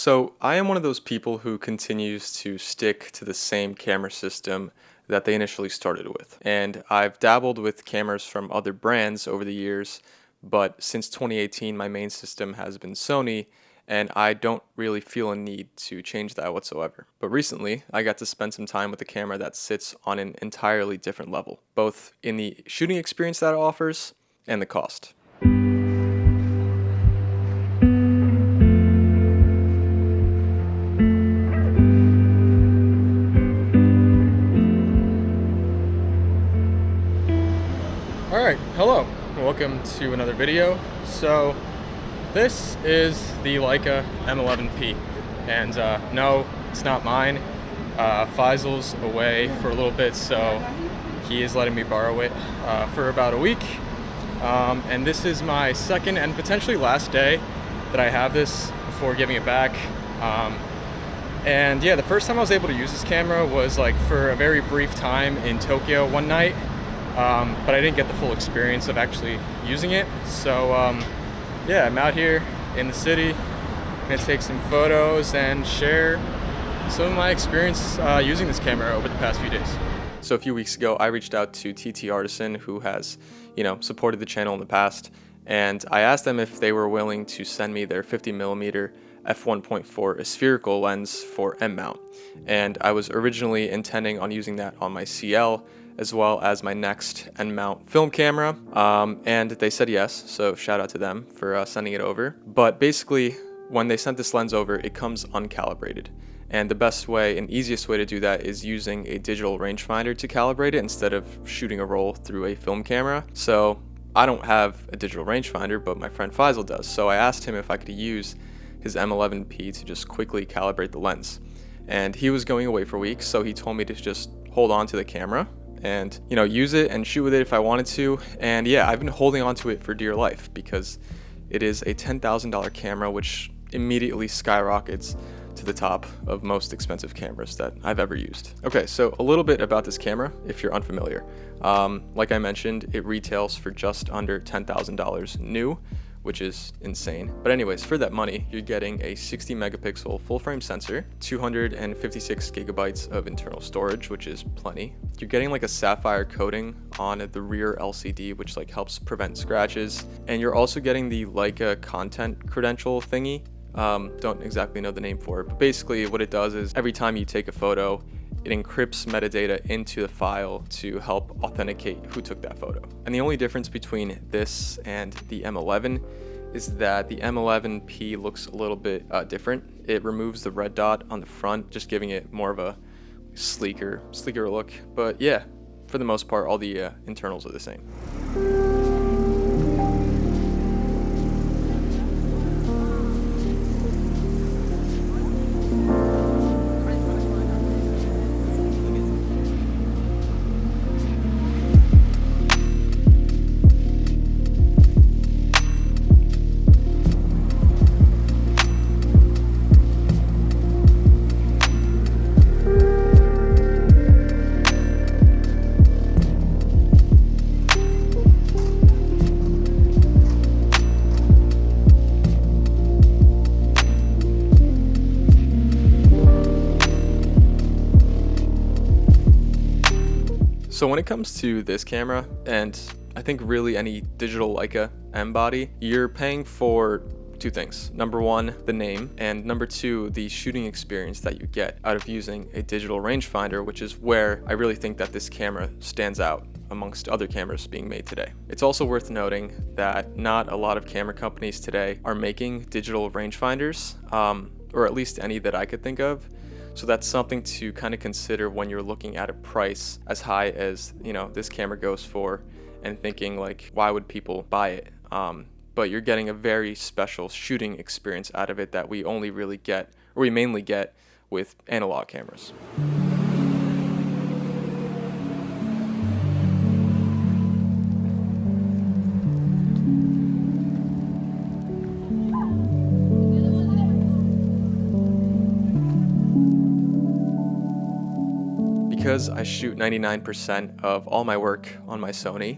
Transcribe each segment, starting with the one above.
So I am one of those people who continues to stick to the same camera system that they initially started with. And I've dabbled with cameras from other brands over the years, but since 2018, my main system has been Sony, and I don't really feel a need to change that whatsoever. But recently, I got to spend some time with a camera that sits on an entirely different level, both in the shooting experience that it offers and the cost. Alright, hello, welcome to another video. So this is the Leica M11-P, and no, it's not mine. Faisal's away for a little bit, so he is letting me borrow it for about a week. And this is my second and potentially last day that I have this before giving it back. And yeah, the first time I was able to use this camera was like for a very brief time in Tokyo one night. But I didn't get the full experience of actually using it. So yeah, I'm out here in the city, gonna take some photos and share some of my experience using this camera over the past few days. So a few weeks ago, I reached out to TT Artisan, who has, supported the channel in the past, and I asked them if they were willing to send me their 50mm f1.4 spherical lens for M mount. And I was originally intending on using that on my CL, as well as my next end mount film camera, and they said yes, so shout out to them for sending it over. But basically, when they sent this lens over, it comes uncalibrated, and the best way and easiest way to do that is using a digital rangefinder to calibrate it instead of shooting a roll through a film camera. So I don't have a digital rangefinder, but my friend Faisal does, so I asked him if I could use his M11-P to just quickly calibrate the lens. And he was going away for weeks, so he told me to just hold on to the camera and use it and shoot with it if I wanted to. And yeah, I've been holding on to it for dear life because it is a $10,000 camera, which immediately skyrockets to the top of most expensive cameras that I've ever used. Okay, so a little bit about this camera if you're unfamiliar. Like I mentioned, it retails for just under $10,000 new, which is insane. But anyways, for that money, you're getting a 60 megapixel full frame sensor, 256 gigabytes of internal storage, which is plenty. You're getting like a sapphire coating on the rear LCD, which like helps prevent scratches. And you're also getting the Leica content credential thingy. Don't exactly know the name for it, but basically what it does is every time you take a photo, it encrypts metadata into the file to help authenticate who took that photo. And the only difference between this and the M11 is that the M11-P looks a little bit different. It removes the red dot on the front, just giving it more of a sleeker look. But yeah, for the most part, all the internals are the same. So when it comes to this camera, and I think really any digital Leica M body, you're paying for two things. Number one, the name, and number two, the shooting experience that you get out of using a digital rangefinder, which is where I really think that this camera stands out amongst other cameras being made today. It's also worth noting that not a lot of camera companies today are making digital rangefinders, or at least any that I could think of. So that's something to kind of consider when you're looking at a price as high as, this camera goes for, and thinking like, why would people buy it? But you're getting a very special shooting experience out of it that we only really get, or we mainly get, with analog cameras. Because I shoot 99% of all my work on my Sony,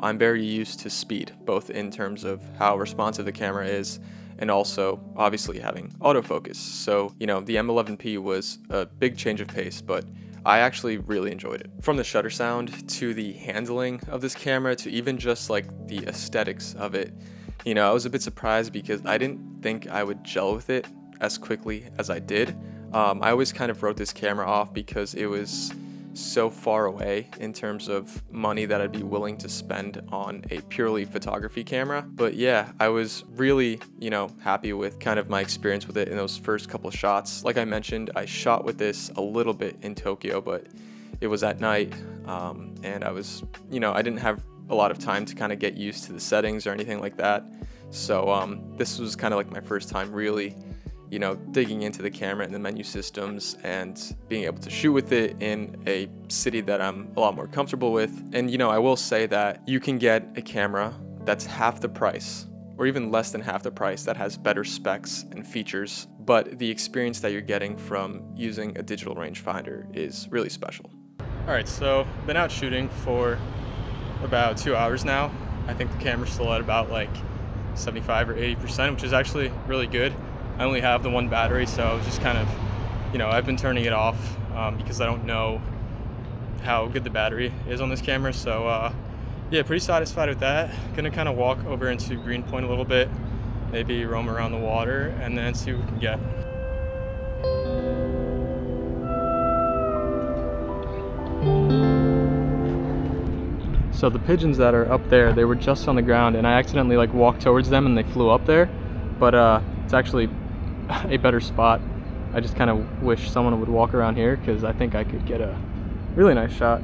I'm very used to speed, both in terms of how responsive the camera is and also obviously having autofocus. So, you know, the M11P was a big change of pace, but I actually really enjoyed it. From the shutter sound to the handling of this camera to even just like the aesthetics of it, you know, I was a bit surprised because I didn't think I would gel with it as quickly as I did. I always kind of wrote this camera off because it was so far away in terms of money that I'd be willing to spend on a purely photography camera. But yeah, I was really, you know, happy with kind of my experience with it in those first couple shots. Like I mentioned, I shot with this a little bit in Tokyo, but it was at night, and I was, you know, I didn't have a lot of time to kind of get used to the settings or anything like that. So this was kind of like my first time really, you know, digging into the camera and the menu systems and being able to shoot with it in a city that I'm a lot more comfortable with. And, you know, I will say that you can get a camera that's half the price or even less than half the price that has better specs and features, but the experience that you're getting from using a digital rangefinder is really special. All right, so been out shooting for about 2 hours now. I think the camera's still at about like 75 or 80%, which is actually really good. I only have the one battery, so I was just kind of, you know, I've been turning it off because I don't know how good the battery is on this camera. So yeah, pretty satisfied with that. Gonna kind of walk over into Greenpoint a little bit, maybe roam around the water, and then see what we can get. So the pigeons that are up there, they were just on the ground, and I accidentally like walked towards them and they flew up there, but it's actually a better spot. I just kind of wish someone would walk around here because I think I could get a really nice shot.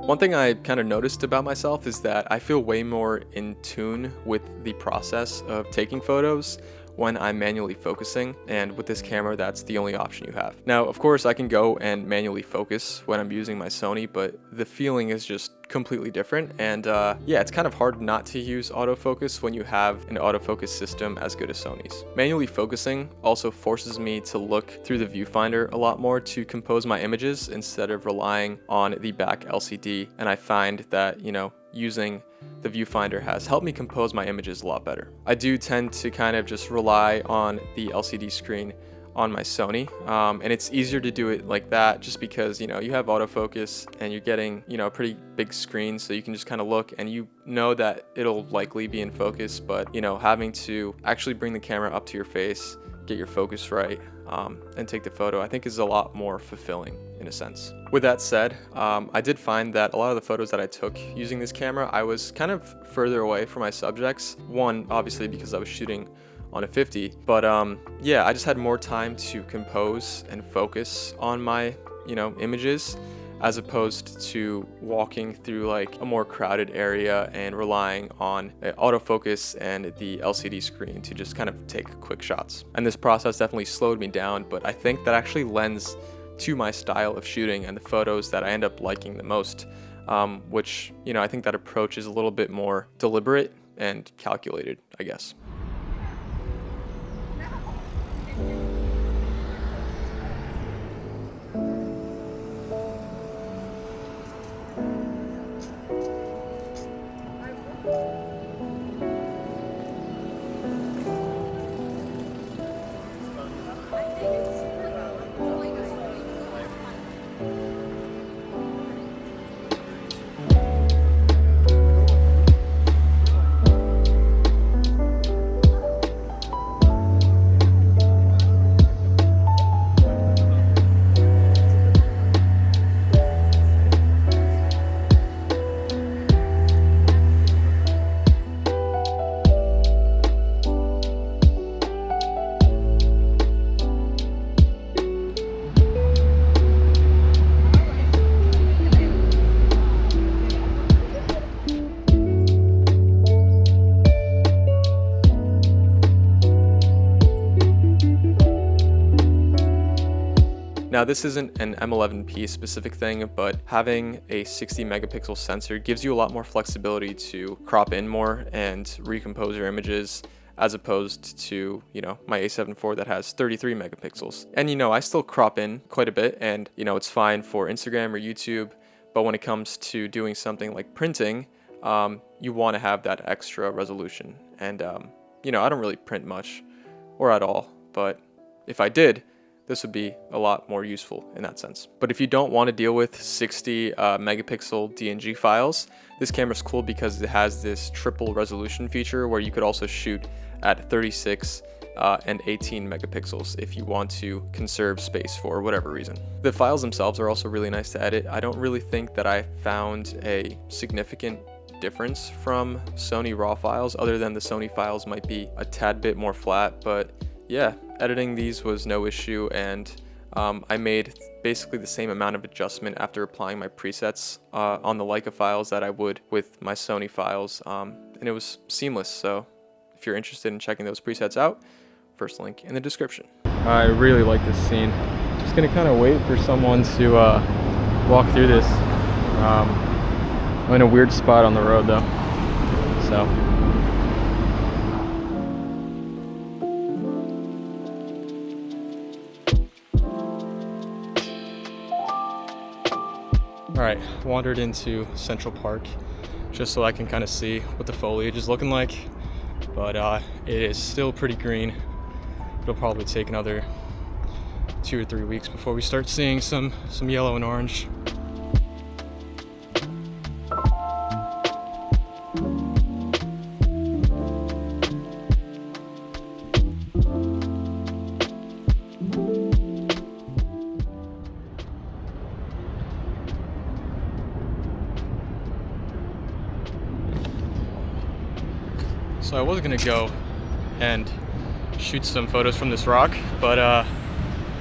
One thing I kind of noticed about myself is that I feel way more in tune with the process of taking photos when I'm manually focusing, and with this camera that's the only option you have. Now of course I can go and manually focus when I'm using my Sony, but the feeling is just completely different, and yeah, it's kind of hard not to use autofocus when you have an autofocus system as good as Sony's. Manually focusing also forces me to look through the viewfinder a lot more to compose my images instead of relying on the back LCD, and I find that, you know, using the viewfinder has helped me compose my images a lot better. I do tend to kind of just rely on the LCD screen on my Sony, and it's easier to do it like that just because, you know, you have autofocus and you're getting, you know, a pretty big screen, so you can just kind of look and you know that it'll likely be in focus, but, you know, having to actually bring the camera up to your face, get your focus right, and take the photo, I think is a lot more fulfilling in a sense. With that said, I did find that a lot of the photos that I took using this camera, I was kind of further away from my subjects. One, obviously because I was shooting on a 50, but yeah, I just had more time to compose and focus on my, you know, images, as opposed to walking through like a more crowded area and relying on autofocus and the LCD screen to just kind of take quick shots. And this process definitely slowed me down, but I think that actually lends to my style of shooting and the photos that I end up liking the most, which, you know, I think that approach is a little bit more deliberate and calculated, I guess. Now, this isn't an M11P specific thing, but having a 60 megapixel sensor gives you a lot more flexibility to crop in more and recompose your images, as opposed to, my A7 IV that has 33 megapixels. And I still crop in quite a bit, and it's fine for Instagram or YouTube, but when it comes to doing something like printing, you want to have that extra resolution. And I don't really print much or at all, but if I did, this would be a lot more useful in that sense. But if you don't want to deal with 60 megapixel DNG files, this camera's cool because it has this triple resolution feature where you could also shoot at 36 and 18 megapixels if you want to conserve space for whatever reason. The files themselves are also really nice to edit. I don't really think that I found a significant difference from Sony RAW files, other than the Sony files might be a tad bit more flat, but yeah, editing these was no issue, and I made basically the same amount of adjustment after applying my presets on the Leica files that I would with my Sony files, and it was seamless. So if you're interested in checking those presets out, first link in the description. I really like this scene. Just gonna kind of wait for someone to walk through this. I'm in a weird spot on the road though, so. Alright, wandered into Central Park just so I can kind of see what the foliage is looking like, but it is still pretty green. It'll probably take another 2 or 3 weeks before we start seeing some yellow and orange. So I was gonna go and shoot some photos from this rock, but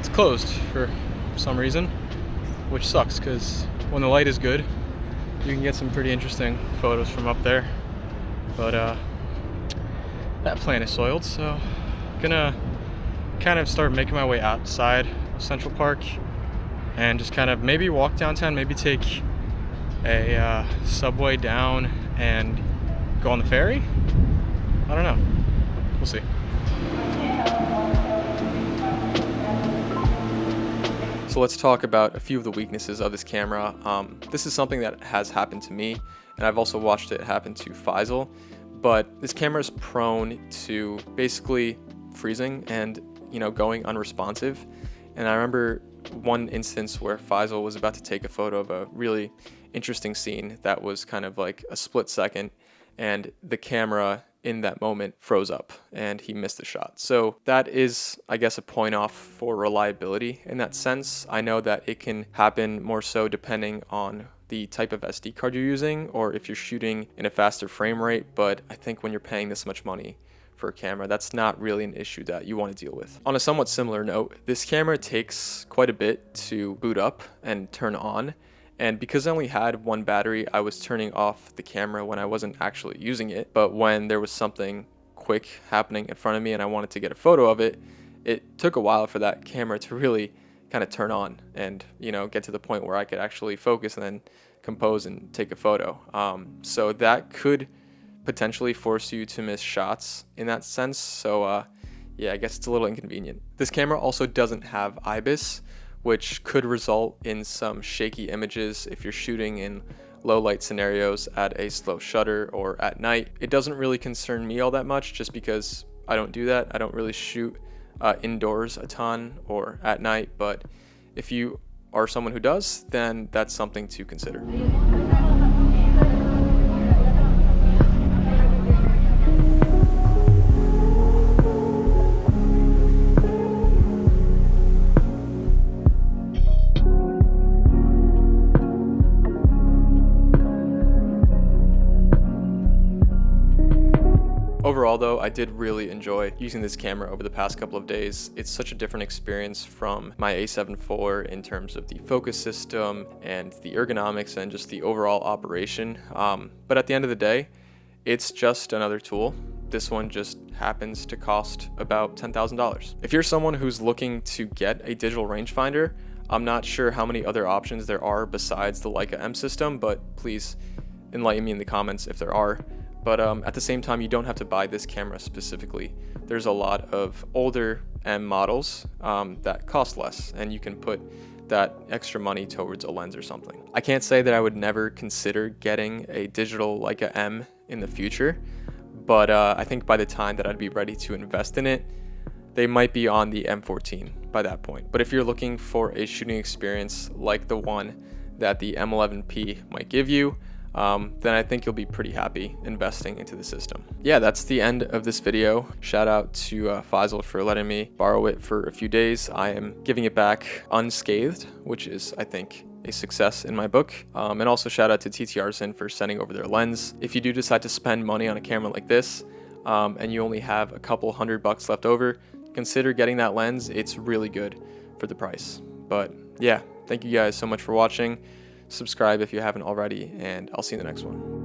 it's closed for some reason, which sucks because when the light is good, you can get some pretty interesting photos from up there. But that plan is soiled, so I'm gonna kind of start making my way outside of Central Park and just kind of maybe walk downtown, maybe take a subway down and go on the ferry. I don't know. We'll see. So let's talk about a few of the weaknesses of this camera. This is something that has happened to me, and I've also watched it happen to Faisal, but this camera is prone to basically freezing and, going unresponsive. And I remember one instance where Faisal was about to take a photo of a really interesting scene that was kind of like a split second, and the camera in that moment froze up and he missed the shot. So that is, I guess, a point off for reliability in that sense. I know that it can happen more so depending on the type of SD card you're using or if you're shooting in a faster frame rate, but I think when you're paying this much money for a camera, that's not really an issue that you want to deal with. On a somewhat similar note, this camera takes quite a bit to boot up and turn on. And because I only had one battery, I was turning off the camera when I wasn't actually using it. But when there was something quick happening in front of me and I wanted to get a photo of it, it took a while for that camera to really kind of turn on and, get to the point where I could actually focus and then compose and take a photo. So that could potentially force you to miss shots in that sense. So yeah, I guess it's a little inconvenient. This camera also doesn't have IBIS, which could result in some shaky images if you're shooting in low light scenarios at a slow shutter or at night. It doesn't really concern me all that much just because I don't do that. I don't really shoot indoors a ton or at night, but if you are someone who does, then that's something to consider. Overall though, I did really enjoy using this camera over the past couple of days. It's such a different experience from my A7 IV in terms of the focus system and the ergonomics and just the overall operation. But at the end of the day, it's just another tool. This one just happens to cost about $10,000. If you're someone who's looking to get a digital rangefinder, I'm not sure how many other options there are besides the Leica M system, but please enlighten me in the comments if there are. But at the same time, you don't have to buy this camera specifically. There's a lot of older M models that cost less, and you can put that extra money towards a lens or something. I can't say that I would never consider getting a digital Leica M in the future, but I think by the time that I'd be ready to invest in it, they might be on the M14 by that point. But if you're looking for a shooting experience like the one that the M11-P might give you, then I think you'll be pretty happy investing into the system. Yeah, that's the end of this video. Shout out to Faisal for letting me borrow it for a few days. I am giving it back unscathed, which is, I think, a success in my book. And also shout out to TTRson for sending over their lens. If you do decide to spend money on a camera like this, and you only have a couple $100 left over, consider getting that lens. It's really good for the price. But yeah, thank you guys so much for watching. Subscribe if you haven't already, and I'll see you in the next one.